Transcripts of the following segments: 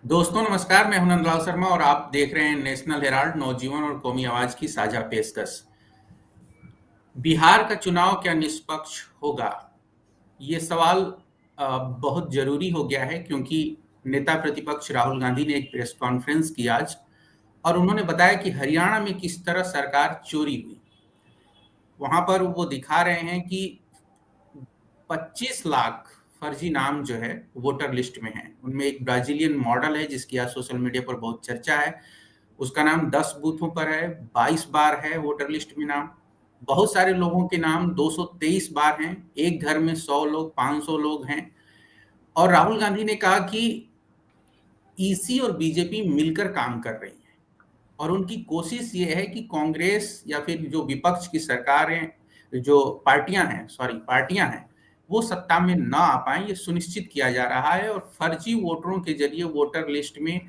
दोस्तों नमस्कार, मैं हूं नंदलाल शर्मा और आप देख रहे हैं नेशनल हेराल्ड नवजीवन और कौमी आवाज की साझा पेशकश। बिहार का चुनाव क्या निष्पक्ष होगा? ये सवाल बहुत जरूरी हो गया है क्योंकि नेता प्रतिपक्ष राहुल गांधी ने एक प्रेस कॉन्फ्रेंस की आज और उन्होंने बताया कि हरियाणा में किस तरह सरकार चोरी हुई। वहां पर वो दिखा रहे हैं कि 25 लाख फर्जी नाम जो है वोटर लिस्ट में है। उनमें एक ब्राजीलियन मॉडल है जिसकी आज सोशल मीडिया पर बहुत चर्चा है। उसका नाम 10 बूथों पर है, 22 बार है वोटर लिस्ट में नाम। बहुत सारे लोगों के नाम 223 बार हैं। एक घर में 100 लोग, 500 लोग हैं। और राहुल गांधी ने कहा कि ईसी और बीजेपी मिलकर काम कर रही है और उनकी कोशिश ये है कि कांग्रेस या फिर जो विपक्ष की सरकारें, जो पार्टियां हैं, वो सत्ता में ना आ पाए, ये सुनिश्चित किया जा रहा है। और फर्जी वोटरों के जरिए वोटर लिस्ट में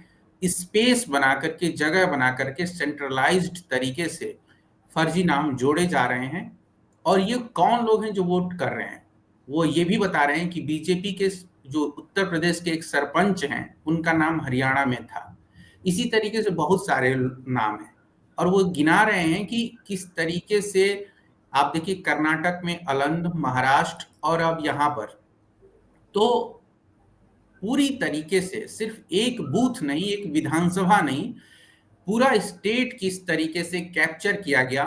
स्पेस बना करके, जगह बना करके सेंट्रलाइज्ड तरीके से फर्जी नाम जोड़े जा रहे हैं। और ये कौन लोग हैं जो वोट कर रहे हैं? वो ये भी बता रहे हैं कि बीजेपी के जो उत्तर प्रदेश के एक सरपंच हैं, उनका नाम हरियाणा में था। इसी तरीके से बहुत सारे नाम हैं और वो गिना रहे हैं कि किस तरीके से। आप देखिए, कर्नाटक में अलंध, महाराष्ट्र और अब यहाँ पर तो पूरी तरीके से सिर्फ एक बूथ नहीं, एक विधानसभा नहीं, पूरा स्टेट किस तरीके से कैप्चर किया गया।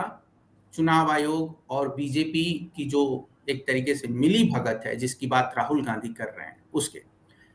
चुनाव आयोग और बीजेपी की जो एक तरीके से मिली भगत है, जिसकी बात राहुल गांधी कर रहे हैं, उसके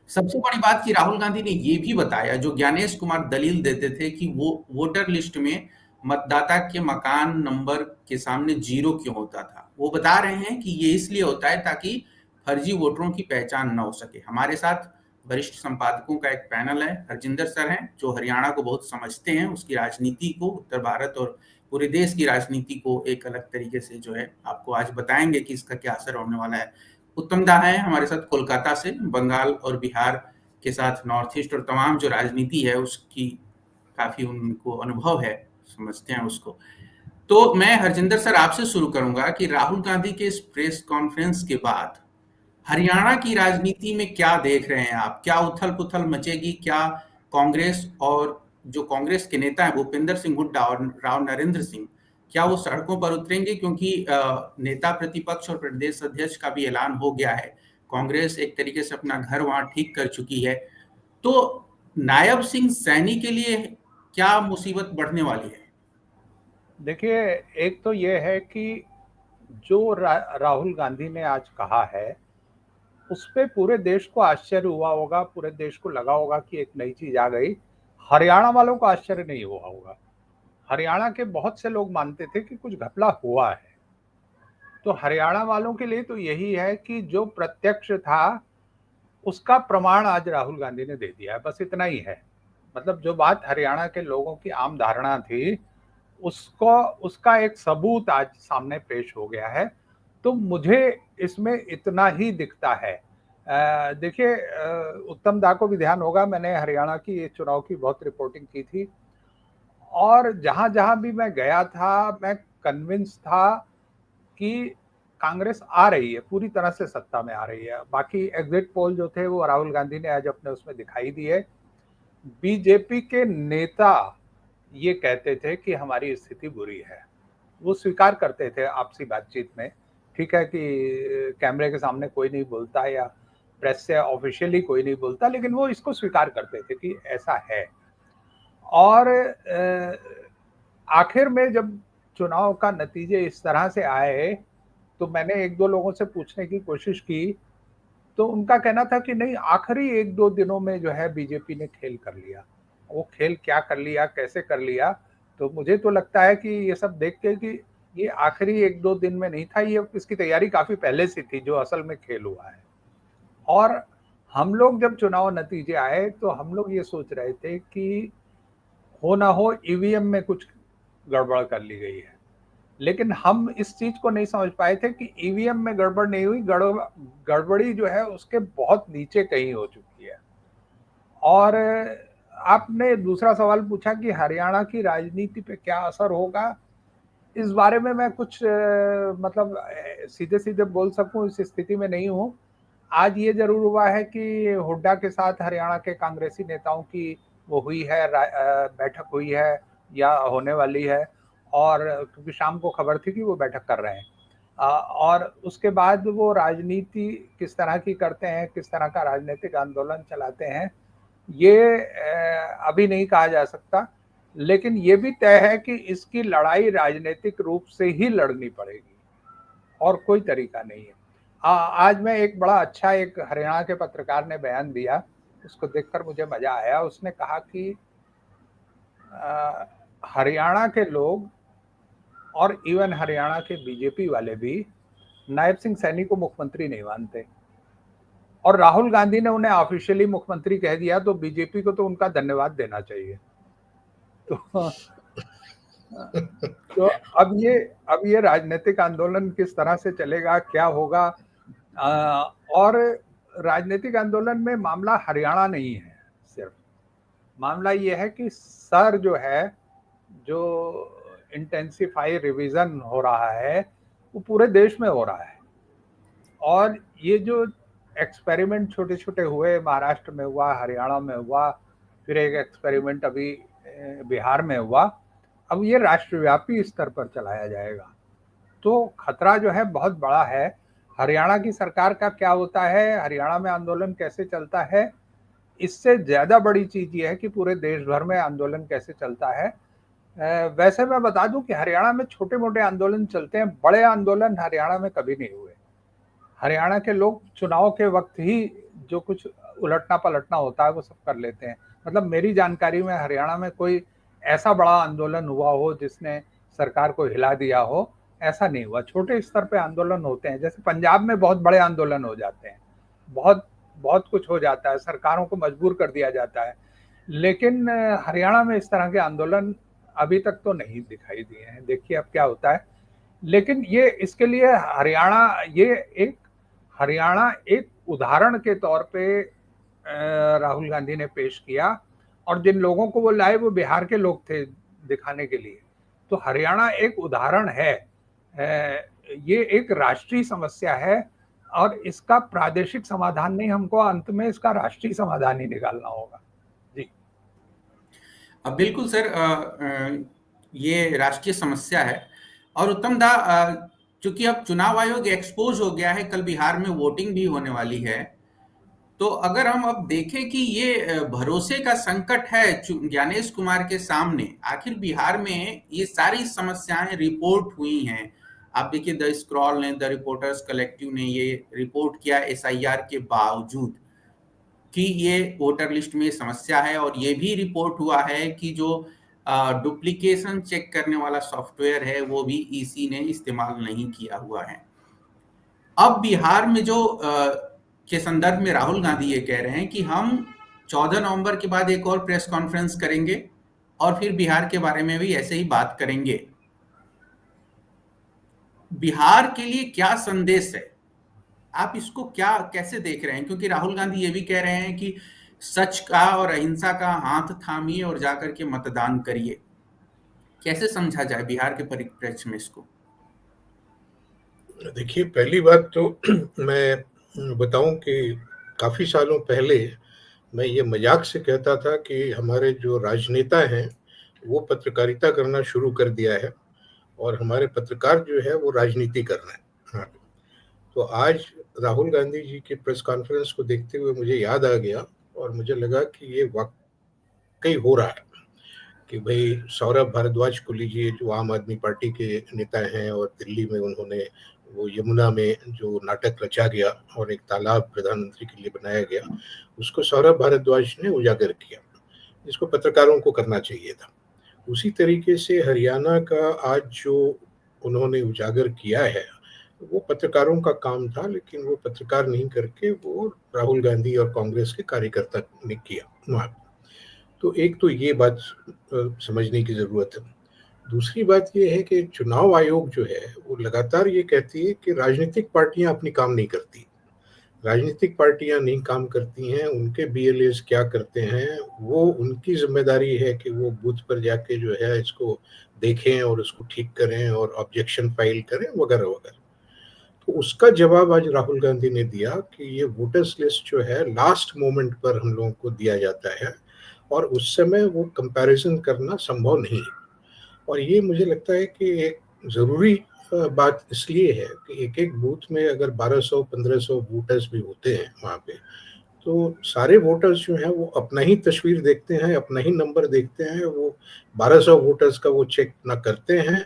सबसे बड़ी बात कि राहुल गांधी ने यह भी बताया, जो ज्ञानेश कुमार दलील देते थे कि वो वोटर लिस्ट में मतदाता के मकान नंबर के सामने जीरो क्यों होता था, वो बता रहे हैं कि ये इसलिए होता है ताकि फर्जी वोटरों की पहचान न हो सके। हमारे साथ वरिष्ठ संपादकों का एक पैनल है, हरजिंदर सर हैं, जो हरियाणा को बहुत समझते हैं, उसकी राजनीति को, उत्तर भारत और पूरे देश की राजनीति को एक अलग तरीके से जो है आपको आज बताएंगे कि इसका क्या असर होने वाला है। उत्तम दा है हमारे साथ कोलकाता से, बंगाल और बिहार के साथ नॉर्थ ईस्ट और तमाम जो राजनीति है उसकी काफी उनको अनुभव है, समझते हैं उसको। तो मैं हरजिंदर सर आपसे शुरू करूंगा कि राहुल गांधी के इस प्रेस कॉन्फ्रेंस के बाद हरियाणा की राजनीति में क्या देख रहे हैं आप? क्या उथल पुथल मचेगी? क्या कांग्रेस और जो कांग्रेस के नेता हैं भूपेंद्र सिंह हुड्डा और राव नरेंद्र सिंह, क्या वो सड़कों पर उतरेंगे? क्योंकि नेता प्रतिपक्ष और प्रदेश अध्यक्ष का भी ऐलान हो गया है। कांग्रेस एक तरीके से अपना घर वहां ठीक कर चुकी है। तो नायब सिंह सैनी के लिए क्या मुसीबत बढ़ने वाली है? देखिए, एक तो ये है कि जो राहुल गांधी ने आज कहा है, उस पे पूरे देश को आश्चर्य हुआ होगा, पूरे देश को लगा होगा कि एक नई चीज आ गई। हरियाणा वालों को आश्चर्य नहीं हुआ होगा। हरियाणा के बहुत से लोग मानते थे कि कुछ घपला हुआ है। तो हरियाणा वालों के लिए तो यही है कि जो प्रत्यक्ष था, उसका प्रमाण आज राहुल गांधी ने दे दिया है, बस इतना ही है। मतलब जो बात हरियाणा के लोगों की आम धारणा थी, उसको उसका एक सबूत आज सामने पेश हो गया है। तो मुझे इसमें इतना ही दिखता है। देखिए, उत्तम दा को भी ध्यान होगा, मैंने हरियाणा की चुनाव की बहुत रिपोर्टिंग की थी और जहां जहां भी मैं गया था, मैं कन्विंस था कि कांग्रेस आ रही है, पूरी तरह से सत्ता में आ रही है। बाकी एग्जिट पोल जो थे वो राहुल गांधी ने आज अपने उसमें दिखाई दिए। बीजेपी के नेता ये कहते थे कि हमारी स्थिति बुरी है। वो स्वीकार करते थे आपसी बातचीत में। ठीक है कि कैमरे के सामने कोई नहीं बोलता या प्रेस से ऑफिशियली कोई नहीं बोलता, लेकिन वो इसको स्वीकार करते थे कि ऐसा है। और आखिर में जब चुनाव का नतीजे इस तरह से आए, तो मैंने एक दो लोगों से पूछने की कोशिश की, तो उनका कहना था कि नहीं, आखिरी एक दो दिनों में जो है बीजेपी ने खेल कर लिया। वो खेल क्या कर लिया, कैसे कर लिया, तो मुझे तो लगता है कि ये सब देख के कि ये आखिरी एक दो दिन में नहीं था, ये इसकी तैयारी काफी पहले से थी, जो असल में खेल हुआ है। और हम लोग जब चुनाव नतीजे आए तो हम लोग ये सोच रहे थे कि हो ना हो ईवीएम में कुछ गड़बड़ कर ली गई है, लेकिन हम इस चीज को नहीं समझ पाए थे कि ईवीएम में गड़बड़ नहीं हुई, गड़बड़ी जो है उसके बहुत नीचे कहीं हो चुकी है। और आपने दूसरा सवाल पूछा कि हरियाणा की राजनीति पे क्या असर होगा। इस बारे में मैं कुछ मतलब सीधे सीधे बोल सकूं, इस स्थिति में नहीं हूं। आज ये जरूर हुआ है कि हुड्डा के साथ हरियाणा के कांग्रेसी नेताओं की वो हुई है, बैठक हुई है या होने वाली है, और क्योंकि शाम को खबर थी कि वो बैठक कर रहे हैं। और उसके बाद वो राजनीति किस तरह की करते हैं, किस तरह का राजनीतिक आंदोलन चलाते हैं, ये अभी नहीं कहा जा सकता। लेकिन ये भी तय है कि इसकी लड़ाई राजनीतिक रूप से ही लड़नी पड़ेगी और कोई तरीका नहीं है। आज मैं एक बड़ा अच्छा एक हरियाणा के पत्रकार ने बयान दिया, उसको देखकर मुझे मजा आया। उसने कहा कि हरियाणा के लोग और इवन हरियाणा के बीजेपी वाले भी नायब सिंह सैनी को मुख्यमंत्री नहीं मानते, और राहुल गांधी ने उन्हें ऑफिशियली मुख्यमंत्री कह दिया, तो बीजेपी को तो उनका धन्यवाद देना चाहिए। तो तो अब ये राजनीतिक आंदोलन किस तरह से चलेगा, क्या होगा। और राजनीतिक आंदोलन में मामला हरियाणा नहीं है, सिर्फ मामला ये है कि सर जो है, जो इंटेंसिफाई रिवीजन हो रहा है वो पूरे देश में हो रहा है। और ये जो एक्सपेरिमेंट छोटे छोटे हुए, महाराष्ट्र में हुआ, हरियाणा में हुआ, फिर एक एक्सपेरिमेंट अभी बिहार में हुआ, अब ये राष्ट्रव्यापी स्तर पर चलाया जाएगा। तो खतरा जो है बहुत बड़ा है। हरियाणा की सरकार का क्या होता है, हरियाणा में आंदोलन कैसे चलता है, इससे ज्यादा बड़ी चीज ये है कि पूरे देश भर में आंदोलन कैसे चलता है। वैसे मैं बता दूं कि हरियाणा में छोटे मोटे आंदोलन चलते हैं, बड़े आंदोलन हरियाणा में कभी नहीं हुए। हरियाणा के लोग चुनाव के वक्त ही जो कुछ उलटना पलटना होता है वो सब कर लेते हैं। मतलब मेरी जानकारी में हरियाणा में कोई ऐसा बड़ा आंदोलन हुआ हो जिसने सरकार को हिला दिया हो, ऐसा नहीं हुआ। छोटे स्तर पे आंदोलन होते हैं, जैसे पंजाब में बहुत बड़े आंदोलन हो जाते हैं, बहुत बहुत कुछ हो जाता है, सरकारों को मजबूर कर दिया जाता है। लेकिन हरियाणा में इस तरह के आंदोलन अभी तक तो नहीं दिखाई दिए हैं। देखिए अब क्या होता है। लेकिन ये इसके लिए हरियाणा एक उदाहरण के तौर पे राहुल गांधी ने पेश किया, और जिन लोगों को वो लाए वो बिहार के लोग थे दिखाने के लिए। तो हरियाणा एक उदाहरण है। ये एक राष्ट्रीय समस्या है और इसका प्रादेशिक समाधान नहीं, हमको अंत में इसका राष्ट्रीय समाधान ही निकालना होगा। जी अब बिल्कुल सर, ये राष्ट्रीय समस्या है। और उत्तम दा, चूंकि अब चुनाव आयोग एक्सपोज हो गया है, कल बिहार में वोटिंग भी होने वाली है, तो अगर हम अब देखें कि ये भरोसे का संकट है ज्ञानेश कुमार के सामने, आखिर बिहार में ये सारी समस्याएं रिपोर्ट हुई हैं। आप देखिए, द स्क्रॉल ने, द रिपोर्टर्स कलेक्टिव ने ये रिपोर्ट किया एसआईआर के बावजूद कि ये वोटर लिस्ट में समस्या है। और ये भी रिपोर्ट हुआ है कि जो डुप्लीकेशन चेक करने वाला सॉफ्टवेयर है वो भी ईसी ने इस्तेमाल नहीं किया हुआ है। अब बिहार में जो के संदर्भ में राहुल गांधी ये कह रहे हैं कि हम 14 नवंबर के बाद एक और प्रेस कॉन्फ्रेंस करेंगे और फिर बिहार के बारे में भी ऐसे ही बात करेंगे। बिहार के लिए क्या संदेश है, आप इसको क्या कैसे देख रहे हैं? क्योंकि राहुल गांधी ये भी कह रहे हैं कि सच का और अहिंसा का हाथ थामिए और जाकर के मतदान करिए। कैसे समझा जाए बिहार के परिप्रेक्ष्य में इसको? देखिए, पहली बात तो मैं बताऊं कि काफी सालों पहले मैं ये मजाक से कहता था कि हमारे जो राजनेता हैं वो पत्रकारिता करना शुरू कर दिया है और हमारे पत्रकार जो है वो राजनीति कर रहे हैं। हाँ। तो आज राहुल गांधी जी की प्रेस कॉन्फ्रेंस को देखते हुए मुझे याद आ गया और मुझे लगा कि ये वाकई हो रहा है कि भाई सौरभ भारद्वाज को लीजिए, जो आम आदमी पार्टी के नेता हैं, और दिल्ली में उन्होंने वो यमुना में जो नाटक रचा गया और एक तालाब प्रधानमंत्री के लिए बनाया गया, उसको सौरभ भारद्वाज ने उजागर किया, जिसको पत्रकारों को करना चाहिए था। उसी तरीके से हरियाणा का आज जो उन्होंने उजागर किया है वो पत्रकारों का काम था, लेकिन वो पत्रकार नहीं करके वो राहुल गांधी और कांग्रेस के कार्यकर्ता ने किया वहाँ। तो एक तो ये बात समझने की जरूरत है। दूसरी बात ये है कि चुनाव आयोग जो है वो लगातार ये कहती है कि राजनीतिक पार्टियां अपनी काम नहीं करती। राजनीतिक पार्टियां नहीं काम करती हैं, उनके बीएलएस क्या करते हैं वो उनकी जिम्मेदारी है कि वो बूथ पर जाके जो है इसको देखें और उसको ठीक करें और ऑब्जेक्शन फाइल करें वगैरह वगैरह। तो उसका जवाब आज राहुल गांधी ने दिया कि ये वोटर्स लिस्ट जो है लास्ट मोमेंट पर हम लोगों को दिया जाता है और उस समय वो कंपैरिजन करना संभव नहीं है। और ये मुझे लगता है कि एक ज़रूरी बात इसलिए है कि एक-एक बूथ में अगर 1200-1500 वोटर्स भी होते हैं वहाँ पे, तो सारे वोटर्स जो हैं वो अपना ही तस्वीर देखते हैं, अपना ही नंबर देखते हैं। वो 1200 वोटर्स का वो चेक ना करते हैं,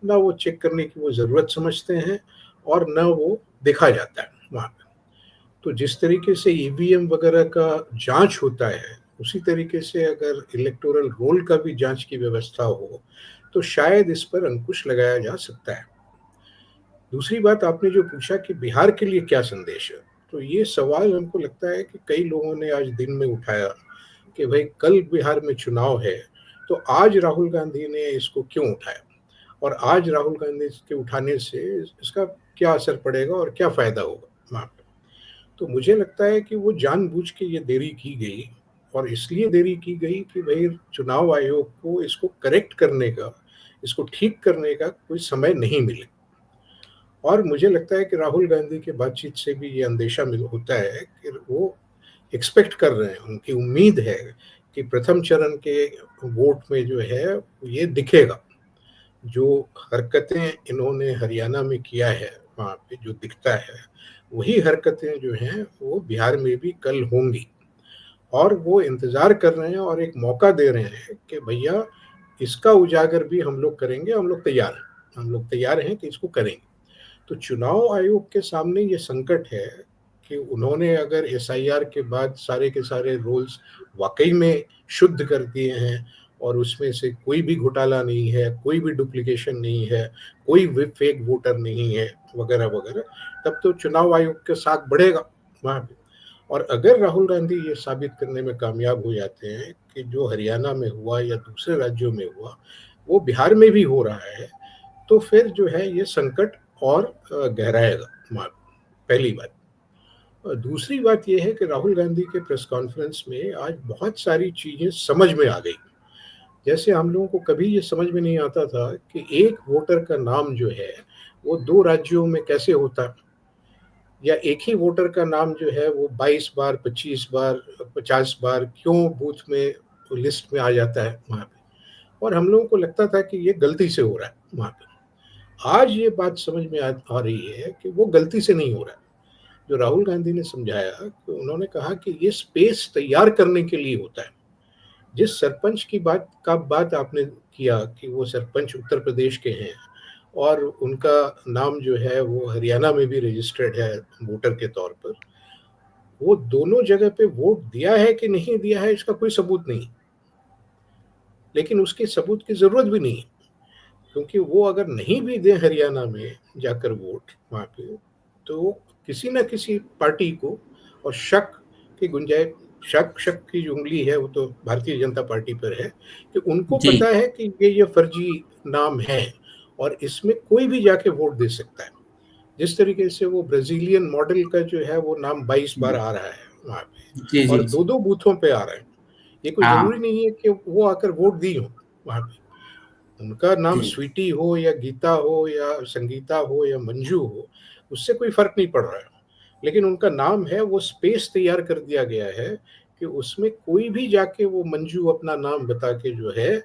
ना वो चेक करने की वो ज़रूरत समझते हैं और ना वो देखा जाता है वहाँ पे। तो जिस तरीके से ईवीएम वगैरह का जाँच होता है, उसी तरीके से अगर इलेक्टोरल रोल का भी जाँच की व्यवस्था हो, तो शायद इस पर अंकुश लगाया जा सकता है। दूसरी बात आपने जो पूछा कि बिहार के लिए क्या संदेश है, तो ये सवाल हमको लगता है कि कई लोगों ने आज दिन में उठाया कि भाई कल बिहार में चुनाव है, तो आज राहुल गांधी ने इसको क्यों उठाया और आज राहुल गांधी के उठाने से इसका क्या असर पड़ेगा और क्या फ़ायदा होगा वहाँ पे। तो मुझे लगता है कि वो जानबूझ के ये देरी की गई और इसलिए देरी की गई कि भाई चुनाव आयोग को इसको करेक्ट करने का, इसको ठीक करने का कोई समय नहीं मिले। और मुझे लगता है कि राहुल गांधी की बातचीत से भी ये अंदेशा होता है कि वो एक्सपेक्ट कर रहे हैं, उनकी उम्मीद है कि प्रथम चरण के वोट में जो है ये दिखेगा। जो हरकतें इन्होंने हरियाणा में किया है वहाँ पे जो दिखता है, वही हरकतें जो हैं वो बिहार में भी कल होंगी और वो इंतज़ार कर रहे हैं और एक मौका दे रहे हैं कि भैया इसका उजागर भी हम लोग करेंगे, हम लोग तैयार हैं कि इसको करेंगे। तो चुनाव आयोग के सामने ये संकट है कि उन्होंने अगर एसआईआर के बाद सारे के सारे रोल्स वाकई में शुद्ध कर दिए हैं और उसमें से कोई भी घोटाला नहीं है, कोई भी डुप्लीकेशन नहीं है, कोई भी फेक वोटर नहीं है वगैरह वगैरह, तब तो चुनाव आयोग के साथ बढ़ेगा वहाँ पे। और अगर राहुल गांधी ये साबित करने में कामयाब हो जाते हैं कि जो हरियाणा में हुआ या दूसरे राज्यों में हुआ वो बिहार में भी हो रहा है, तो फिर जो है ये संकट और गहराएगा। पहली बात। दूसरी बात यह है कि राहुल गांधी के प्रेस कॉन्फ्रेंस में आज बहुत सारी चीज़ें समझ में आ गई। जैसे हम लोगों को कभी ये समझ में नहीं आता था कि एक वोटर का नाम जो है वो 2 राज्यों में कैसे होता है, या एक ही वोटर का नाम जो है वो 22 बार, 25 बार, 50 बार क्यों बूथ में लिस्ट में आ जाता है वहाँ पे। और हम लोगों को लगता था कि ये गलती से हो रहा है वहाँ पे। आज ये बात समझ में आ रही है कि वो गलती से नहीं हो रहा है। जो राहुल गांधी ने समझाया कि उन्होंने कहा कि ये स्पेस तैयार करने के लिए होता है। जिस सरपंच की बात आपने किया कि वो सरपंच उत्तर प्रदेश के हैं और उनका नाम जो है वो हरियाणा में भी रजिस्टर्ड है वोटर के तौर पर, वो दोनों जगह पे वोट दिया है कि नहीं दिया है इसका कोई सबूत नहीं, लेकिन उसके सबूत की जरूरत भी नहीं, क्योंकि वो अगर नहीं भी दे हरियाणा में जाकर वोट वहाँ पे, तो किसी न किसी पार्टी को और शक की गुंजाइश, शक की जो उंगली है वो तो भारतीय जनता पार्टी पर है कि उनको जी पता है कि ये फर्जी नाम है और इसमें कोई भी जाके वोट दे सकता है। जिस तरीके से वो ब्राजीलियन मॉडल का जो है वो नाम 22 बार आ रहा है वहाँ पे जी जी और जी। 2-2 बूथों पे आ रहा है। ये कोई जरूरी हाँ नहीं है कि वो आकर वोट दी हो वहाँ पे। उनका नाम जी स्वीटी हो या गीता हो या संगीता हो या मंजू हो, उससे कोई फर्क नहीं पड़ रहा है, लेकिन उनका नाम है, वो स्पेस तैयार कर दिया गया है कि उसमें कोई भी जाके वो मंजू अपना नाम बता के जो है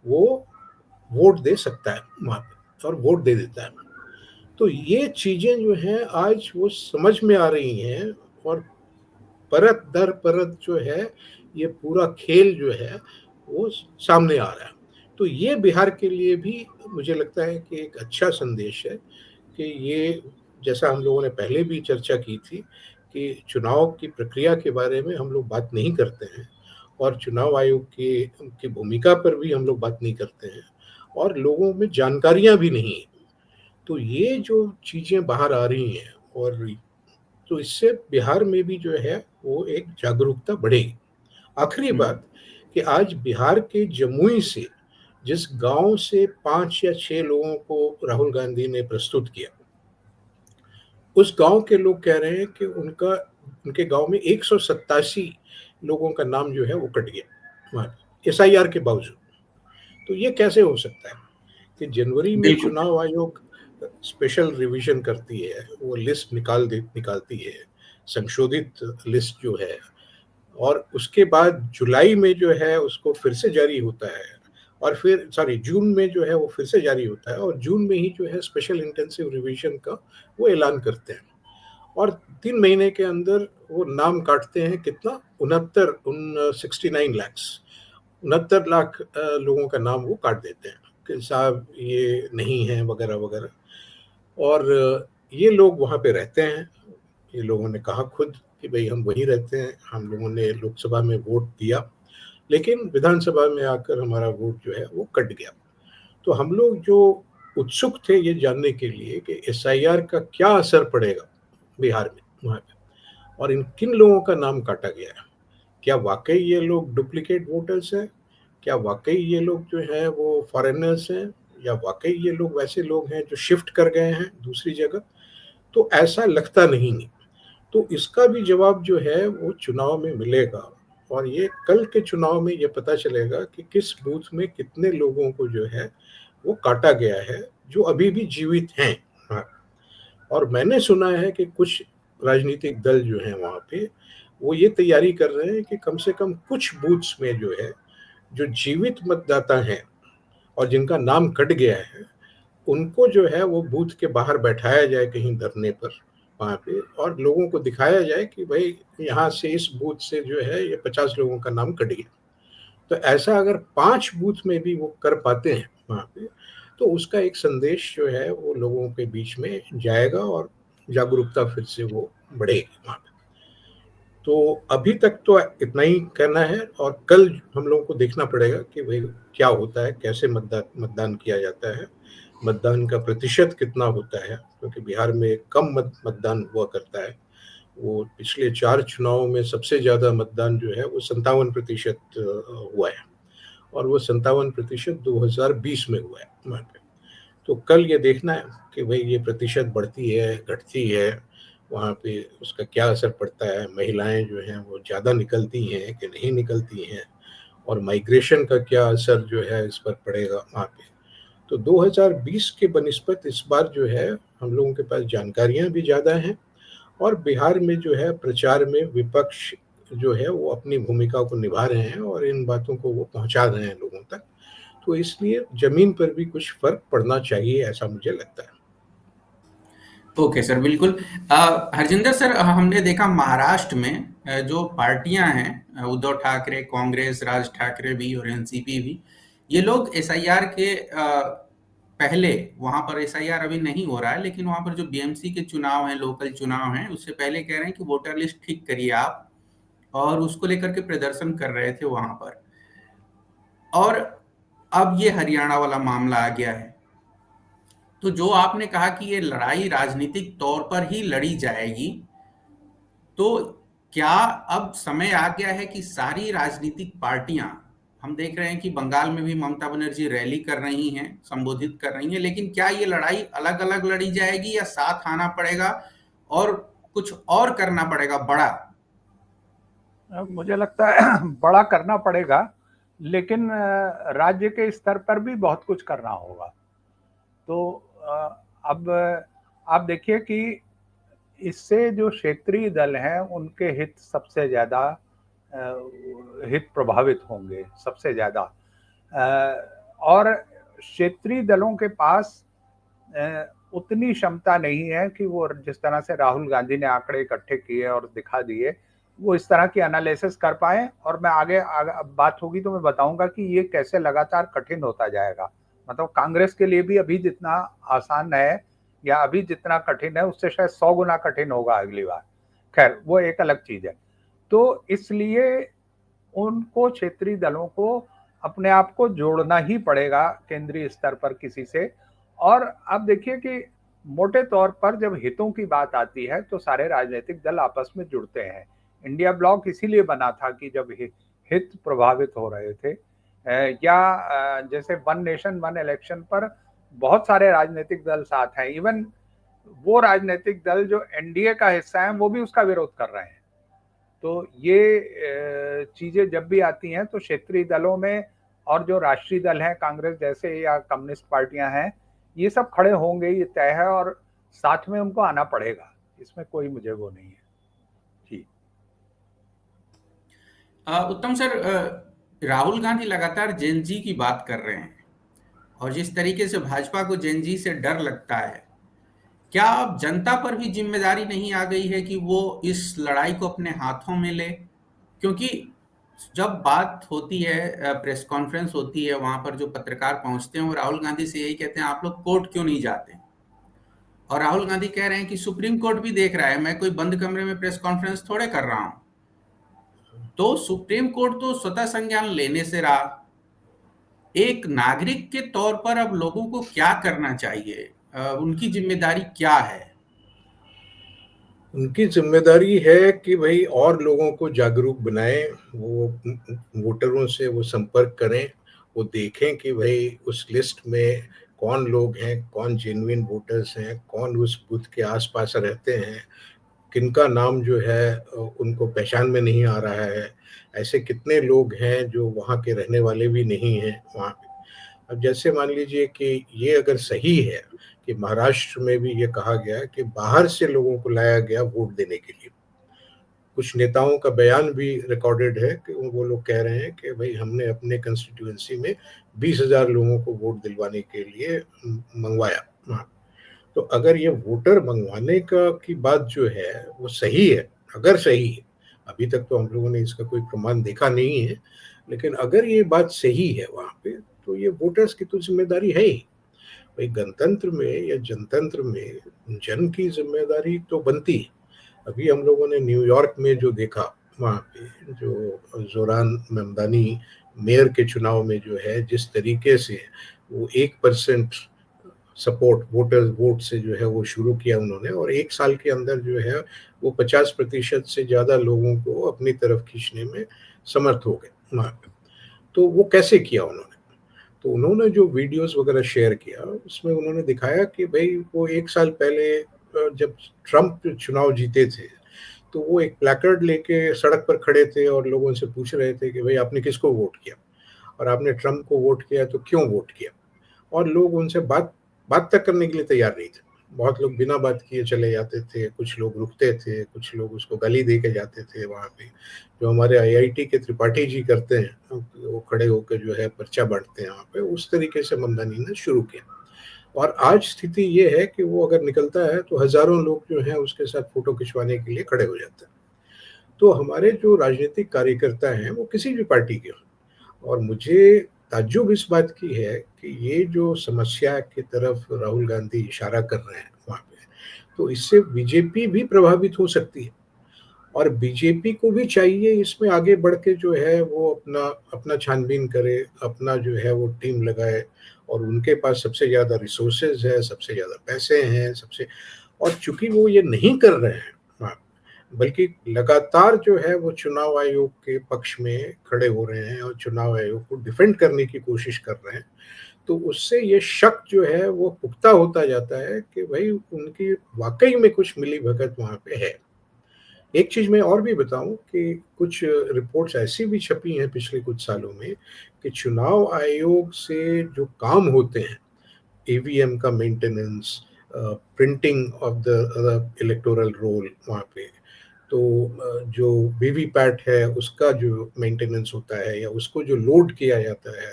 वो वोट दे सकता है वहाँ पे और वोट दे देता है। तो ये चीजें जो हैं आज वो समझ में आ रही हैं और परत दर परत जो है ये पूरा खेल जो है वो सामने आ रहा है। तो ये बिहार के लिए भी मुझे लगता है कि एक अच्छा संदेश है कि ये, जैसा हम लोगों ने पहले भी चर्चा की थी कि चुनाव की प्रक्रिया के बारे में हम लोग बात नहीं करते हैं और चुनाव आयोग की भूमिका पर भी हम लोग बात नहीं करते हैं और लोगों में जानकारियां भी नहीं है। तो ये जो चीज़ें बाहर आ रही हैं और तो इससे बिहार में भी जो है वो एक जागरूकता बढ़ेगी। आखिरी बात कि आज बिहार के जमुई से जिस गांव से 5 या 6 लोगों को राहुल गांधी ने प्रस्तुत किया, उस गांव के लोग कह रहे हैं कि उनके गांव में 187 लोगों का नाम जो है वो कट गया वहाँ एसआईआर के बावजूद। तो ये कैसे हो सकता है कि जनवरी में बिल्कुल चुनाव आयोग स्पेशल रिवीजन करती है, वो लिस्ट निकालती है, संशोधित लिस्ट जो है, और उसके बाद जुलाई में जो है उसको फिर से जारी होता है, और फिर जून में जो है वो फिर से जारी होता है, और जून में ही जो है स्पेशल इंटेंसिव रिवीजन का वो ऐलान करते हैं, और 3 महीने के अंदर वो नाम काटते हैं। कितना? 69 लाख लोगों का नाम वो काट देते हैं कि साहब ये नहीं है वगैरह वगैरह। और ये लोग वहाँ पे रहते हैं, ये लोगों ने कहा खुद कि भाई हम वहीं रहते हैं, हम लोगों ने लोकसभा में वोट दिया, लेकिन विधानसभा में आकर हमारा वोट जो है वो कट गया। तो हम लोग जो उत्सुक थे ये जानने के लिए कि एसआईआर का क्या असर पड़ेगा बिहार में वहाँ पे, और इन किन लोगों का नाम काटा गया है, क्या वाकई ये लोग डुप्लीकेट वोटर्स हैं, क्या वाकई ये लोग जो हैं वो फॉरेनर्स हैं, या वाकई ये लोग वैसे लोग हैं जो शिफ्ट कर गए हैं दूसरी जगह। तो ऐसा लगता नहीं है। तो इसका भी जवाब जो है वो चुनाव में मिलेगा, और ये कल के चुनाव में ये पता चलेगा कि किस बूथ में कितने लोगों को जो है वो काटा गया है जो अभी भी जीवित हैं। हाँ। और मैंने सुना है कि कुछ राजनीतिक दल जो हैं वहाँ पे वो ये तैयारी कर रहे हैं कि कम से कम कुछ बूथ्स में जो है जो जीवित मतदाता हैं और जिनका नाम कट गया है उनको जो है वो बूथ के बाहर बैठाया जाए कहीं धरने पर वहाँ पे, और लोगों को दिखाया जाए कि भाई यहाँ से इस बूथ से जो है ये 50 लोगों का नाम कट गया। तो ऐसा अगर 5 बूथ में भी वो कर पाते हैं वहाँ पे, तो उसका एक संदेश जो है वो लोगों के बीच में जाएगा और जागरूकता फिर से वो बढ़ेगी वहाँ पे। तो अभी तक तो इतना ही कहना है, और कल हम लोगों को देखना पड़ेगा कि भाई क्या होता है, कैसे मतदान किया जाता है, मतदान का प्रतिशत कितना होता है, क्योंकि बिहार में कम मतदान हुआ करता है। वो पिछले 4 चुनावों में सबसे ज़्यादा मतदान जो है वो 57% हुआ है, और वो 57% 2020 में हुआ है वहाँ पे। तो कल ये देखना है कि भाई ये प्रतिशत बढ़ती है, घटती है, वहाँ पे उसका क्या असर पड़ता है, महिलाएं जो हैं वो ज़्यादा निकलती हैं कि नहीं निकलती हैं, और माइग्रेशन का क्या असर जो है इस पर पड़ेगा वहाँ पे। तो 2020 के बनिस्बत इस बार जो है हम लोगों के पास जानकारियाँ भी ज़्यादा हैं, और बिहार में जो है प्रचार में विपक्ष जो है वो अपनी भूमिका को निभा रहे हैं और इन बातों को वो पहुंचा रहे हैं लोगों तक। तो इसलिए जमीन पर भी कुछ फर्क पड़ना चाहिए, ऐसा मुझे लगता है। ओके सर, बिल्कुल। हरजिंदर सर, हमने देखा महाराष्ट्र में जो पार्टियां हैं, उद्धव ठाकरे, कांग्रेस, राज ठाकरे भी और एनसीपी भी, ये लोग एसआईआर के पहले, वहां पर एसआईआर अभी नहीं हो रहा है, लेकिन वहां पर जो बीएमसी के चुनाव हैं, लोकल चुनाव हैं, उससे पहले कह रहे हैं कि वोटर लिस्ट ठीक करिए आप, और उसको लेकर के प्रदर्शन कर रहे थे वहां पर। और अब ये हरियाणा वाला मामला आ गया है। तो जो आपने कहा कि ये लड़ाई राजनीतिक तौर पर ही लड़ी जाएगी, तो क्या अब समय आ गया है कि सारी राजनीतिक पार्टियां, हम देख रहे हैं कि बंगाल में भी ममता बनर्जी रैली कर रही हैं, संबोधित कर रही हैं, लेकिन क्या ये लड़ाई अलग अलग लड़ी जाएगी या साथ आना पड़ेगा और कुछ और करना पड़ेगा बड़ा? मुझे लगता है बड़ा करना पड़ेगा, लेकिन राज्य के स्तर पर भी बहुत कुछ करना होगा। तो अब आप देखिए कि इससे जो क्षेत्रीय दल हैं उनके हित सबसे ज़्यादा हित प्रभावित होंगे सबसे ज़्यादा। और क्षेत्रीय दलों के पास उतनी क्षमता नहीं है कि वो जिस तरह से राहुल गांधी ने आंकड़े इकट्ठे किए और दिखा दिए, वो इस तरह की एनालिसिस कर पाए। और मैं आगे बात होगी तो मैं बताऊंगा कि ये कैसे लगातार कठिन होता जाएगा। मतलब कांग्रेस के लिए भी अभी जितना आसान है या अभी जितना कठिन है, उससे शायद 100 गुना कठिन होगा अगली बार। खैर, वो एक अलग चीज है। तो इसलिए उनको, क्षेत्रीय दलों को अपने आप को जोड़ना ही पड़ेगा केंद्रीय स्तर पर किसी से। और अब देखिए कि मोटे तौर पर जब हितों की बात आती है तो सारे राजनीतिक दल आपस में जुड़ते हैं। इंडिया ब्लॉक इसीलिए बना था कि जब हित प्रभावित हो रहे थे, या जैसे वन नेशन वन इलेक्शन पर बहुत सारे राजनीतिक दल साथ हैं। इवन वो राजनीतिक दल जो एनडीए का हिस्सा है वो भी उसका विरोध कर रहे हैं। तो ये चीजें जब भी आती हैं तो क्षेत्रीय दलों में और जो राष्ट्रीय दल हैं, कांग्रेस जैसे या कम्युनिस्ट पार्टियां हैं, ये सब खड़े होंगे, ये तय है, और साथ में उनको आना पड़ेगा, इसमें कोई मुझे वो नहीं है। जी। उत्तम सर, राहुल गांधी लगातार जेन जी की बात कर रहे हैं और जिस तरीके से भाजपा को जेन जी से डर लगता है, क्या अब जनता पर भी जिम्मेदारी नहीं आ गई है कि वो इस लड़ाई को अपने हाथों में ले? क्योंकि जब बात होती है, प्रेस कॉन्फ्रेंस होती है, वहां पर जो पत्रकार पहुंचते हैं वो राहुल गांधी से यही कहते हैं, आप लोग कोर्ट क्यों नहीं जाते? और राहुल गांधी कह रहे हैं कि सुप्रीम कोर्ट भी देख रहा है, मैं कोई बंद कमरे में प्रेस कॉन्फ्रेंस थोड़े कर रहा हूं। तो सुप्रीम कोर्ट तो स्वतः संज्ञान लेने से रहा। एक नागरिक के तौर पर अब लोगों को क्या करना चाहिए? उनकी जिम्मेदारी क्या है? उनकी जिम्मेदारी है कि भाई और लोगों को जागरूक बनाएं, वो वोटरों से वो संपर्क करें, वो देखें कि भाई उस लिस्ट में कौन लोग हैं, कौन जेन्युइन वोटर्स हैं, कौन उस बूथ के आसपास रहते हैं, किनका नाम जो है उनको पहचान में नहीं आ रहा है, ऐसे कितने लोग हैं जो वहाँ के रहने वाले भी नहीं हैं वहाँ पे। अब जैसे मान लीजिए कि ये अगर सही है कि महाराष्ट्र में भी ये कहा गया कि बाहर से लोगों को लाया गया वोट देने के लिए, कुछ नेताओं का बयान भी रिकॉर्डेड है कि वो लोग कह रहे हैं कि भाई हमने अपने कंस्टिट्यूएंसी में 20,000 लोगों को वोट दिलवाने के लिए मंगवाया। हाँ, तो अगर ये वोटर मंगवाने का की बात जो है वो सही है, अगर सही है, अभी तक तो हम लोगों ने इसका कोई प्रमाण देखा नहीं है, लेकिन अगर ये बात सही है वहाँ पे, तो ये वोटर्स की तो जिम्मेदारी है ही। भाई गणतंत्र में या जनतंत्र में जन की जिम्मेदारी तो बनती है। अभी हम लोगों ने न्यूयॉर्क में जो देखा, वहाँ पे जो जोरान मेमदानी मेयर के चुनाव में जो है जिस तरीके से वो 1% सपोर्ट वोटर्स वोट से जो है वो शुरू किया उन्होंने, और 1 साल के अंदर जो है वो 50% से ज़्यादा लोगों को अपनी तरफ खींचने में समर्थ हो गए वहाँ पे। तो वो कैसे किया उन्होंने? तो उन्होंने जो वीडियोस वगैरह शेयर किया उसमें उन्होंने दिखाया कि भाई वो 1 साल पहले जब ट्रम्प चुनाव जीते थे तो वो एक प्लेकार्ड लेके सड़क पर खड़े थे और लोगों से पूछ रहे थे कि भाई आपने किसको वोट किया, और आपने ट्रम्प को वोट किया तो क्यों वोट किया। और लोग उनसे बात बात तक करने के लिए तैयार नहीं थे। बहुत लोग बिना बात किए चले जाते थे, कुछ लोग रुकते थे, कुछ लोग उसको गाली दे के जाते थे। वहाँ पे जो हमारे आईआईटी के त्रिपाठी जी करते हैं, वो खड़े होकर जो है पर्चा बांटते हैं वहाँ पे, उस तरीके से ममदानी ने शुरू किया। और आज स्थिति ये है कि वो अगर निकलता है तो हजारों लोग जो हैं उसके साथ फोटो खिंचवाने के लिए खड़े हो जाते हैं। तो हमारे जो राजनीतिक कार्यकर्ता हैं वो किसी भी पार्टी के हों, और मुझे ताज्जुब इस बात की है कि ये जो समस्या की तरफ राहुल गांधी इशारा कर रहे हैं वहाँ पे, तो इससे बीजेपी भी प्रभावित हो सकती है, और बीजेपी को भी चाहिए इसमें आगे बढ़ के जो है वो अपना अपना छानबीन करे, अपना जो है वो टीम लगाए, और उनके पास सबसे ज़्यादा रिसोर्सेज है, सबसे ज़्यादा पैसे हैं, सबसे, और चूंकि वो ये नहीं कर रहे हैं, हाँ, बल्कि लगातार जो है वो चुनाव आयोग के पक्ष में खड़े हो रहे हैं और चुनाव आयोग को डिफेंड करने की कोशिश कर रहे हैं, तो उससे ये शक जो है वो पुख्ता होता जाता है कि भाई उनकी वाकई में कुछ मिली भगत वहाँ पे है। एक चीज़ मैं और भी बताऊं कि कुछ रिपोर्ट्स ऐसी भी छपी हैं पिछले कुछ सालों में कि चुनाव आयोग से जो काम होते हैं, ईवीएम का maintenance, printing of the electoral roll वहाँ पे, तो जो वीवीपैट है उसका जो मेंटेनेंस होता है या उसको जो लोड किया जाता है,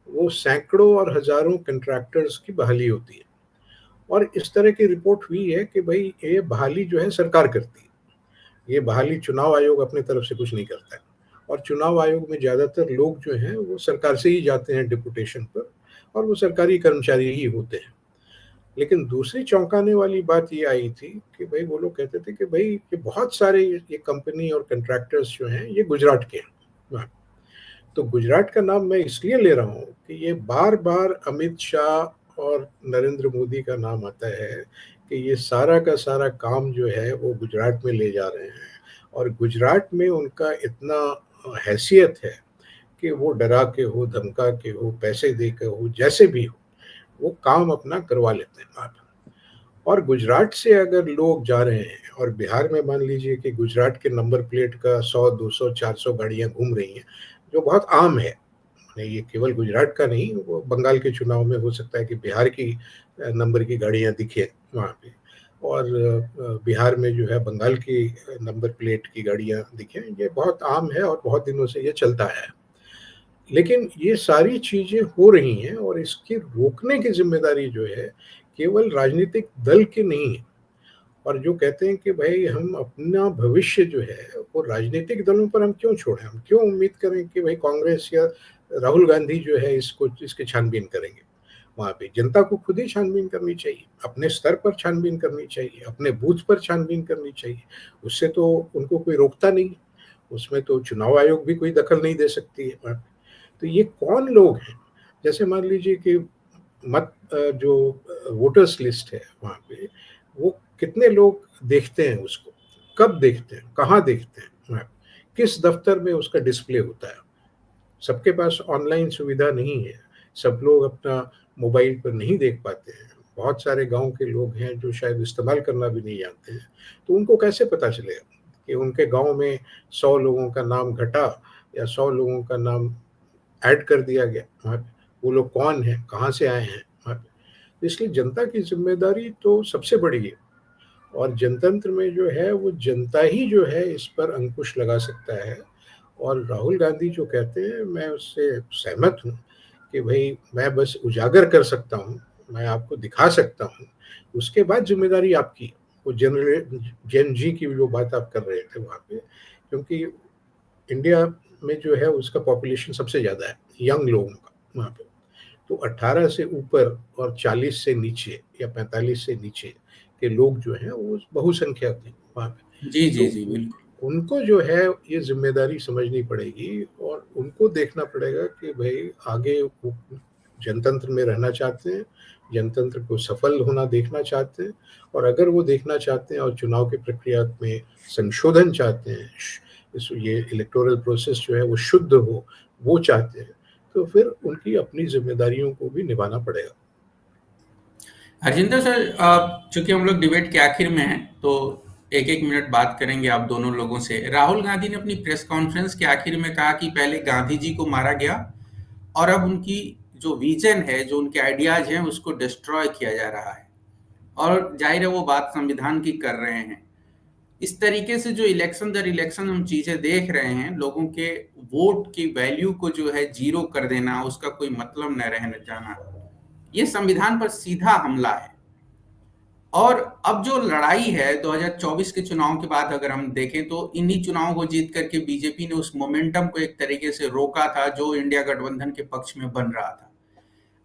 वो सैकड़ों और हजारों कंट्रैक्टर्स की बहाली होती है। और इस तरह की रिपोर्ट हुई है कि भाई ये बहाली जो है सरकार करती है, ये बहाली चुनाव आयोग अपने तरफ से कुछ नहीं करता है। और चुनाव आयोग में ज़्यादातर लोग जो हैं वो सरकार से ही जाते हैं डिपुटेशन पर, और वो सरकारी कर्मचारी ही होते हैं। लेकिन दूसरी चौंकाने वाली बात ये आई थी कि भाई वो लोग कहते थे कि भाई ये बहुत सारे ये कंपनी और कंट्रैक्टर्स जो हैं ये गुजरात के हैं। तो गुजरात का नाम मैं इसलिए ले रहा हूँ कि ये बार बार अमित शाह और नरेंद्र मोदी का नाम आता है कि ये सारा का सारा काम जो है वो गुजरात में ले जा रहे हैं, और गुजरात में उनका इतना हैसियत है कि वो डरा के हो, धमका के हो, पैसे दे के हो, जैसे भी हो, वो काम अपना करवा लेते हैं वहाँ पे। और गुजरात से अगर लोग जा रहे हैं, और बिहार में मान लीजिए कि गुजरात के नंबर प्लेट का 100, 200, 400 गाड़ियाँ घूम रही हैं, जो बहुत आम है, ये केवल गुजरात का नहीं, वो बंगाल के चुनाव में हो सकता है कि बिहार की नंबर की गाड़ियाँ दिखे वहाँ पे, और बिहार में जो है बंगाल की नंबर प्लेट की गाड़ियाँ दिखें। ये बहुत आम है और बहुत दिनों से ये चलता है। लेकिन ये सारी चीज़ें हो रही हैं और इसके रोकने की ज़िम्मेदारी जो है केवल राजनीतिक दल की नहीं है। और जो कहते हैं कि भाई हम अपना भविष्य जो है वो राजनीतिक दलों पर हम क्यों छोड़ें, हम क्यों उम्मीद करें कि भाई कांग्रेस या राहुल गांधी जो है इसकी छानबीन करेंगे। वहाँ पे जनता को खुद ही छानबीन करनी चाहिए, अपने स्तर पर छानबीन करनी चाहिए, अपने बूथ पर छानबीन करनी चाहिए। उससे तो उनको कोई रोकता नहीं, उसमें तो चुनाव आयोग भी कोई दखल नहीं दे सकती है वहाँ पे। तो ये कौन लोग हैं, जैसे मान लीजिए कि जो वोटर्स लिस्ट है वहाँ पे, वो कितने लोग देखते हैं उसको, कब देखते हैं, कहाँ देखते हैं वहाँ पे, किस दफ्तर में उसका डिस्प्ले होता है। सबके पास ऑनलाइन सुविधा नहीं है, सब लोग अपना मोबाइल पर नहीं देख पाते हैं। बहुत सारे गांव के लोग हैं जो शायद इस्तेमाल करना भी नहीं जानते हैं, तो उनको कैसे पता चलेगा कि उनके गांव में 100 लोगों का नाम घटा या 100 लोगों का नाम ऐड कर दिया गया वहाँ पे, वो लोग कौन हैं, कहाँ से आए हैं वहाँ पे। तो इसलिए जनता की जिम्मेदारी तो सबसे बड़ी है, और जनतंत्र में जो है वो जनता ही जो है इस पर अंकुश लगा सकता है। और राहुल गांधी जो कहते हैं, मैं उससे सहमत हूँ कि भाई मैं बस उजागर कर सकता हूँ, मैं आपको दिखा सकता हूँ, उसके बाद जिम्मेदारी आपकी है। वो जेन जी की जो बात आप कर रहे थे वहाँ पे, क्योंकि इंडिया में जो है उसका पॉपुलेशन सबसे ज़्यादा है यंग लोगों का वहाँ पे, तो 18 से ऊपर और 40 से नीचे या 45 से नीचे के लोग जो हैं वो बहुसंख्यक हैं वहाँ पे। जी जी तो जी बिल्कुल। उनको जो है ये जिम्मेदारी समझनी पड़ेगी और उनको देखना पड़ेगा कि भाई आगे वो जनतंत्र में रहना चाहते हैं, जनतंत्र को सफल होना देखना चाहते हैं, और अगर वो देखना चाहते हैं और चुनाव की प्रक्रिया में संशोधन चाहते हैं, ये इलेक्टोरल प्रोसेस जो है वो शुद्ध हो, वो चाहते हैं, तो फिर उनकी अपनी जिम्मेदारियों को भी निभाना पड़ेगा। हरजिंदर सर, चूंकि हम लोग डिबेट के आखिर में हैं तो एक एक मिनट बात करेंगे आप दोनों लोगों से। राहुल गांधी ने अपनी प्रेस कॉन्फ्रेंस के आखिर में कहा कि पहले गांधी जी को मारा गया और अब उनकी जो विजन है, जो उनके आइडियाज हैं, उसको डिस्ट्रॉय किया जा रहा है। और जाहिर है वो बात संविधान की कर रहे हैं। इस तरीके से जो इलेक्शन दर इलेक्शन हम चीजें देख रहे हैं, लोगों के वोट की वैल्यू को जो है जीरो कर देना, उसका कोई मतलब न रहने जाना, ये संविधान पर सीधा हमला है। और अब जो लड़ाई है 2024 के चुनाव के बाद अगर हम देखें तो इन्हीं चुनावों को जीत करके बीजेपी ने उस मोमेंटम को एक तरीके से रोका था जो इंडिया गठबंधन के पक्ष में बन रहा था।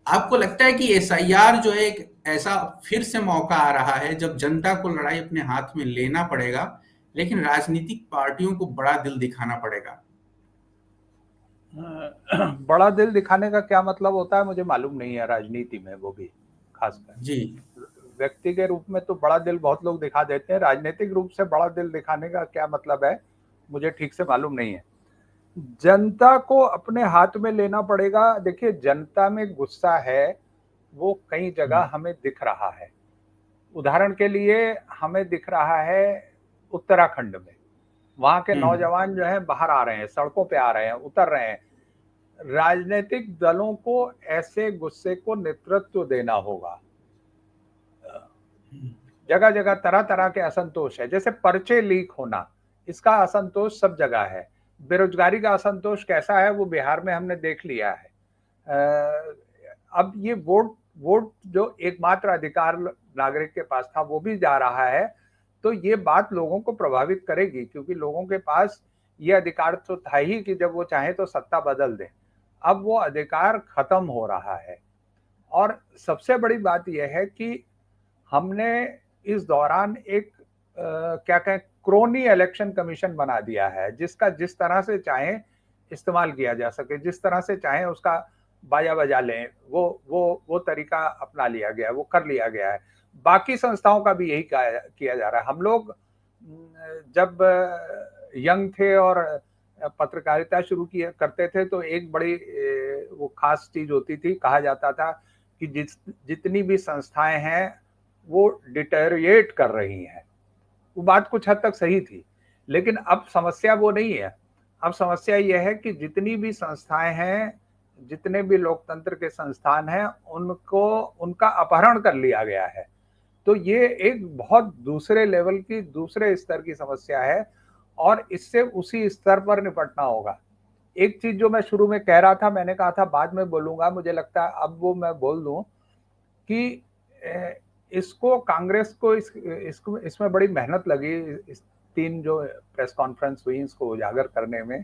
आपको लगता है कि एसआईआर जो है एक ऐसा फिर से मौका आ रहा है जब जनता को लड़ाई अपने हाथ में लेना पड़ेगा, लेकिन राजनीतिक पार्टियों को बड़ा दिल दिखाना पड़ेगा? बड़ा दिल दिखाने का क्या मतलब होता है मुझे मालूम नहीं है राजनीति में, वो भी खासकर जी व्यक्ति के रूप में तो बड़ा दिल बहुत लोग दिखा देते हैं, राजनीतिक रूप से बड़ा दिल दिखाने का क्या मतलब है मुझे ठीक से मालूम नहीं है। जनता को अपने हाथ में लेना पड़ेगा। देखिए, जनता में गुस्सा है, वो कई जगह हमें दिख रहा है। उदाहरण के लिए हमें दिख रहा है उत्तराखंड में, वहां के नौजवान जो है बाहर आ रहे हैं, सड़कों पे आ रहे हैं, उतर रहे हैं। राजनीतिक दलों को ऐसे गुस्से को नेतृत्व देना होगा। जगह जगह तरह तरह के असंतोष है, जैसे पर्चे लीक होना, इसका असंतोष सब जगह है। बेरोजगारी का असंतोष कैसा है वो बिहार में हमने देख लिया है। अब ये वोट जो एकमात्र अधिकार नागरिक के पास था वो भी जा रहा है, तो ये बात लोगों को प्रभावित करेगी, क्योंकि लोगों के पास ये अधिकार तो था ही कि जब वो चाहे तो सत्ता बदल दें। अब वो अधिकार खत्म हो रहा है। और सबसे बड़ी बात यह है कि हमने इस दौरान एक क्या कहें, क्रोनी इलेक्शन कमीशन बना दिया है, जिसका जिस तरह से चाहे इस्तेमाल किया जा सके, जिस तरह से चाहे उसका बाजा बजा लें, वो तरीका अपना लिया गया है, वो कर लिया गया है। बाकी संस्थाओं का भी यही किया जा रहा है। हम लोग जब यंग थे और पत्रकारिता शुरू किया करते थे तो एक बड़ी वो खास चीज होती थी, कहा जाता था कि जितनी भी संस्थाएं हैं वो डिटेरिएट कर रही हैं। वो बात कुछ हद तक सही थी, लेकिन अब समस्या वो नहीं है। अब समस्या यह है कि जितनी भी संस्थाएं हैं जितने भी लोकतंत्र के संस्थान हैं उनको उनका अपहरण कर लिया गया है। तो ये एक बहुत दूसरे लेवल की, दूसरे स्तर की समस्या है और इससे उसी स्तर पर निपटना होगा। एक चीज जो मैं शुरू में कह रहा था, मैंने कहा था बाद में बोलूंगा, मुझे लगता है अब वो मैं बोल दूं कि इसको कांग्रेस को इसको इसमें बड़ी मेहनत लगी, इस 3 जो प्रेस कॉन्फ्रेंस हुई इसको उजागर करने में,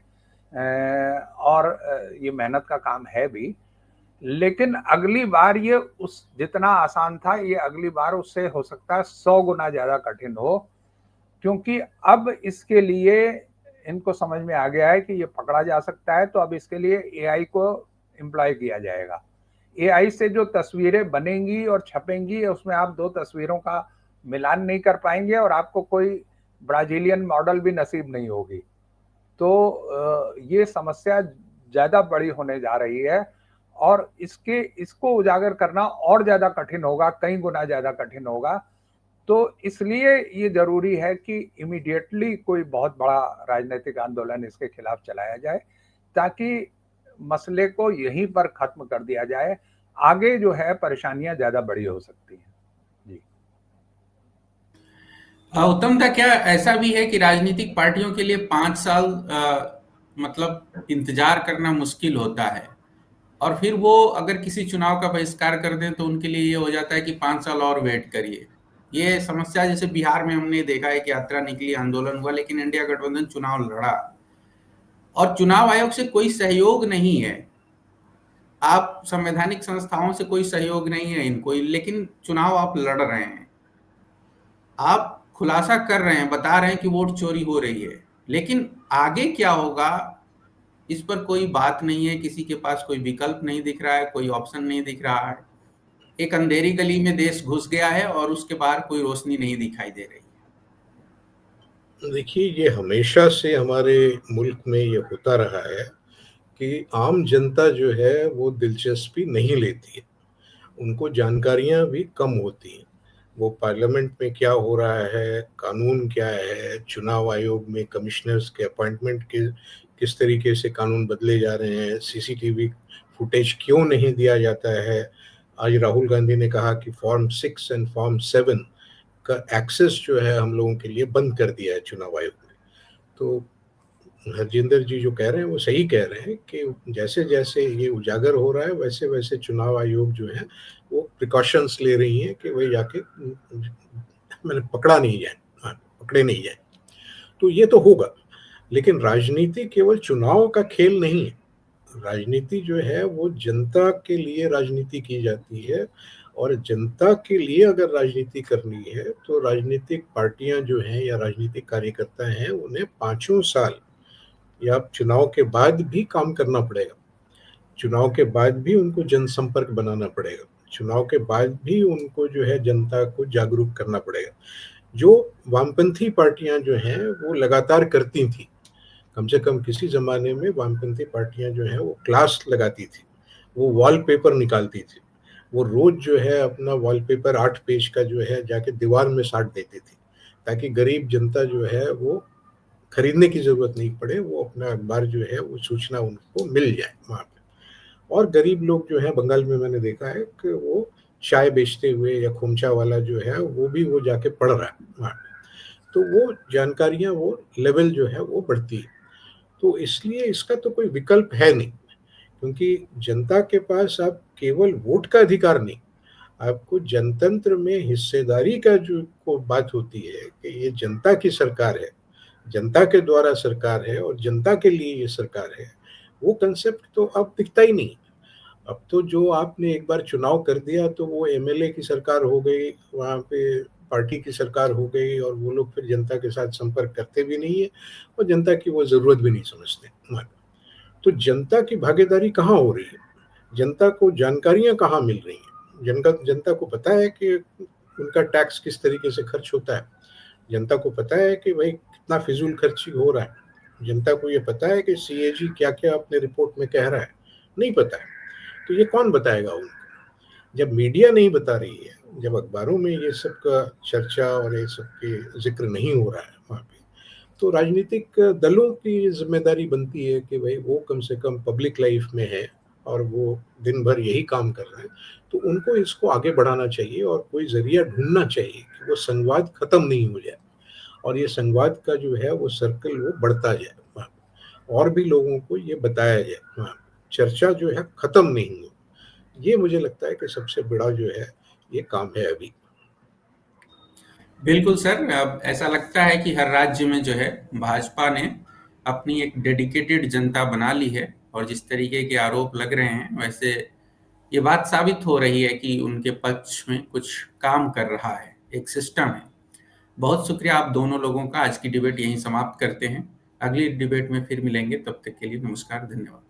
और ये मेहनत का काम है भी, लेकिन अगली बार ये उस जितना आसान था ये अगली बार उससे हो सकता है 100 गुना ज्यादा कठिन हो, क्योंकि अब इसके लिए इनको समझ में आ गया है कि ये पकड़ा जा सकता है, तो अब इसके लिए एआई को एम्प्लॉय किया जाएगा। एआई से जो तस्वीरें बनेंगी और छपेंगी उसमें आप 2 तस्वीरों का मिलान नहीं कर पाएंगे और आपको कोई ब्राजीलियन मॉडल भी नसीब नहीं होगी। तो ये समस्या ज्यादा बड़ी होने जा रही है और इसको उजागर करना और ज्यादा कठिन होगा, कई गुना ज्यादा कठिन होगा। तो इसलिए ये जरूरी है कि इमीडिएटली कोई बहुत बड़ा राजनीतिक आंदोलन इसके खिलाफ चलाया जाए ताकि मसले को यहीं पर खत्म कर दिया जाए। आगे जो है परेशानियां ज्यादा बड़ी हो सकती हैं। जी उत्तम, था क्या ऐसा भी है कि राजनीतिक पार्टियों के लिए 5 साल मतलब इंतजार करना मुश्किल होता है, और फिर वो अगर किसी चुनाव का बहिष्कार कर दें तो उनके लिए ये हो जाता है कि 5 साल और वेट करिए। ये समस्या जैसे बिहार में हमने देखा है कि यात्रा निकली, आंदोलन हुआ, लेकिन इंडिया गठबंधन चुनाव लड़ा और चुनाव आयोग से कोई सहयोग नहीं है। आप संवैधानिक संस्थाओं से कोई सहयोग नहीं है इनको, लेकिन चुनाव आप लड़ रहे हैं, आप खुलासा कर रहे हैं, बता रहे हैं कि वोट चोरी हो रही है, लेकिन आगे क्या होगा इस पर कोई बात नहीं है, किसी के पास कोई विकल्प नहीं दिख रहा है, कोई ऑप्शन नहीं दिख रहा है। एक अंधेरी गली में देश घुस गया है और उसके बाहर कोई रोशनी नहीं दिखाई दे रही है। देखिए, ये हमेशा से हमारे मुल्क में ये होता रहा है कि आम जनता जो है वो दिलचस्पी नहीं लेती है, उनको जानकारियां भी कम होती हैं। वो पार्लियामेंट में क्या हो रहा है, कानून क्या है, चुनाव आयोग में कमिश्नर्स के अपॉइंटमेंट के किस तरीके से कानून बदले जा रहे हैं, सीसीटीवी फुटेज क्यों नहीं दिया जाता है। आज राहुल गांधी ने कहा कि फॉर्म 6 एंड फॉर्म 7 का एक्सेस जो है हम लोगों के लिए बंद कर दिया है चुनाव आयोग ने। तो हरजिंदर जी जो कह रहे हैं वो सही कह रहे हैं कि जैसे जैसे ये उजागर हो रहा है वैसे वैसे चुनाव आयोग जो है वो प्रिकॉशंस ले रही हैं कि वही जाके मैंने पकड़ा नहीं जाए, पकड़े नहीं जाए। तो ये तो होगा, लेकिन राजनीति केवल चुनाव का खेल नहीं है। राजनीति जो है वो जनता के लिए राजनीति की जाती है, और जनता के लिए अगर राजनीति करनी है तो राजनीतिक पार्टियां जो हैं या राजनीतिक कार्यकर्ता हैं उन्हें 5 साल या चुनाव के बाद भी काम करना पड़ेगा। चुनाव के बाद भी उनको जनसंपर्क बनाना पड़ेगा, चुनाव के बाद भी उनको जो है जनता को जागरूक करना पड़ेगा। जो वामपंथी पार्टियां जो हैं वो लगातार करती थी, कम से कम किसी ज़माने में वामपंथी पार्टियां जो हैं वो क्लास लगाती थी, वो वॉलपेपर निकालती थी, वो रोज़ जो है अपना वॉलपेपर 8 पेज का जो है जाके दीवार में साट देती थी, ताकि गरीब जनता जो है वो खरीदने की ज़रूरत नहीं पड़े, वो अपना अखबार जो है वो सूचना उनको मिल जाए वहाँ पे। और गरीब लोग जो है बंगाल में मैंने देखा है कि वो चाय बेचते हुए या खोमचा वाला जो है वो भी वो जाके पढ़ रहा है वहाँ पे। तो वो जानकारियाँ, वो लेवल जो है वो बढ़ती है। तो इसलिए इसका तो कोई विकल्प है नहीं, क्योंकि जनता के पास अब केवल वोट का अधिकार नहीं, आपको जनतंत्र में हिस्सेदारी का जो को बात होती है कि ये जनता की सरकार है, जनता के द्वारा सरकार है और जनता के लिए ये सरकार है, वो कंसेप्ट तो अब दिखता ही नहीं। अब तो जो आपने एक बार चुनाव कर दिया तो वो एमएलए की सरकार हो गई, वहाँ पे पार्टी की सरकार हो गई, और वो लोग फिर जनता के साथ संपर्क करते भी नहीं है और जनता की वो ज़रूरत भी नहीं समझते। तो जनता की भागीदारी कहाँ हो रही है, जनता को जानकारियाँ कहाँ मिल रही हैं, जनता को पता है कि उनका टैक्स किस तरीके से खर्च होता है, जनता को पता है कि भाई कितना फिजूल खर्ची हो रहा है, जनता को ये पता है कि सीएजी क्या क्या अपने रिपोर्ट में कह रहा है, नहीं पता है। तो ये कौन बताएगा उनको? जब मीडिया नहीं बता रही है, जब अखबारों में ये सब का चर्चा और ये सब के जिक्र नहीं हो रहा है वहाँ पे, तो राजनीतिक दलों की जिम्मेदारी बनती है कि भाई वो कम से कम पब्लिक लाइफ में है, और वो दिन भर यही काम कर रहे हैं, तो उनको इसको आगे बढ़ाना चाहिए और कोई ज़रिया ढूँढना चाहिए कि वो संवाद खत्म नहीं हो जाए और ये संवाद का जो है वो सर्कल वो बढ़ता जाए। हाँ, और भी लोगों को ये बताया जाए। हाँ, चर्चा जो है खत्म नहीं हो। ये मुझे लगता है कि सबसे बड़ा जो है ये काम है अभी। बिल्कुल सर, अब ऐसा लगता है कि हर राज्य में जो है भाजपा ने अपनी एक डेडिकेटेड जनता बना ली है, और जिस तरीके के आरोप लग रहे हैं वैसे ये बात साबित हो रही है कि उनके पक्ष में कुछ काम कर रहा है, एक सिस्टम है। बहुत शुक्रिया आप दोनों लोगों का। आज की डिबेट यहीं समाप्त करते हैं। अगली डिबेट में फिर मिलेंगे, तब तक के लिए नमस्कार, धन्यवाद।